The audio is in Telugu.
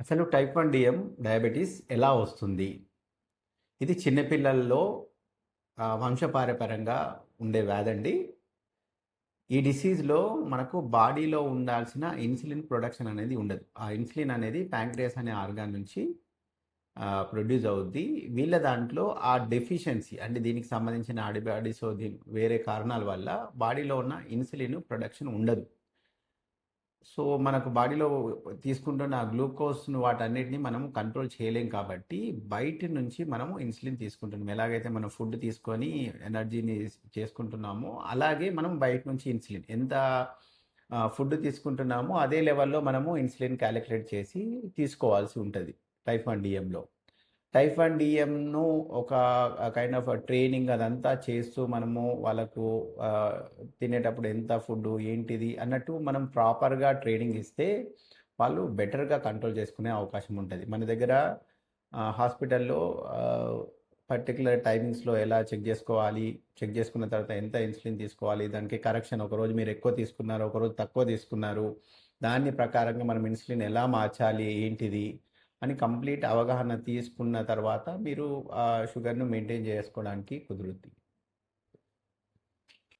అసలు టైప్ 1 డయాబెటీస్ ఎలా వస్తుంది? ఇది చిన్న పిల్లల్లో వంశపారంపర్యంగా ఉండే వ్యాధండి. ఈ డిసీజ్‌లో మనకు బాడీలో ఉండాల్సిన ఇన్సులిన్ ప్రొడక్షన్ అనేది ఉండదు. ఆ ఇన్సులిన్ అనేది ప్యాంక్రియాస్ అనే ఆర్గాన్ నుంచి ప్రొడ్యూస్ అవుద్ది. వీళ్ళ దాంట్లో ఆ డెఫిషియన్సీ అంటే దీనికి సంబంధించిన యాంటీబాడీసో వేరే కారణాల వల్ల బాడీలో ఉన్న ఇన్సులిన్ ప్రొడక్షన్ ఉండదు. సో, మనకు బాడీలో తీసుకుంటున్న గ్లూకోజ్‌ను వాటన్నిటిని మనం కంట్రోల్ చేయలేం కాబట్టి, బయటి నుంచి మనము ఇన్సులిన్ తీసుకుంటున్నాం. ఎలాగైతే మనం ఫుడ్ తీసుకొని ఎనర్జీని చేసుకుంటున్నామో, అలాగే మనం బయట నుంచి ఇన్సులిన్ ఎంత ఫుడ్ తీసుకుంటున్నామో, అదే లెవెల్‌లో మనము ఇన్సులిన్ కాలిక్యులేట్ చేసి తీసుకోవాల్సి ఉంటది టైప్ 1 డీఎంలో. టైప్ 1 డీఎంను ఒక కైండ్ ఆఫ్ ట్రైనింగ్ అదంతా చేస్తూ మనము వాళ్ళకు ఆహ్, తినేటప్పుడు ఎంత ఫుడ్డు, ఏంటిది అన్నట్టు మనం ప్రాపర్‌గా ట్రైనింగ్ ఇస్తే వాళ్ళు బెటర్‌గా కంట్రోల్ చేసుకునే అవకాశం ఉంటది. మన దగ్గర హాస్పిటల్‌లో ఆహ్, పర్టిక్యులర్ టైమింగ్స్‌లో ఎలా చెక్ జేసుకోవాలి, చెక్ జేసుకున్న తర్వాత ఎంత ఇన్సులిన్ తీసుకోవాలి, దానికి కరెక్షన్ ఒకరోజు మీరు ఎక్కువ తీసుకున్నారు, ఒకరోజు తక్కువ తీసుకున్నారు. దాని ప్రకారంగా మనం ఇన్సులిన్ ఎలా మార్చాలి, ఏంటిది అని కంప్లీట్ అవగాహన తీసుకున్న తర్వాత మీరు షుగర్‌ను మెయింటైన్ చేసుకోవడానికి కుదురుద్ది.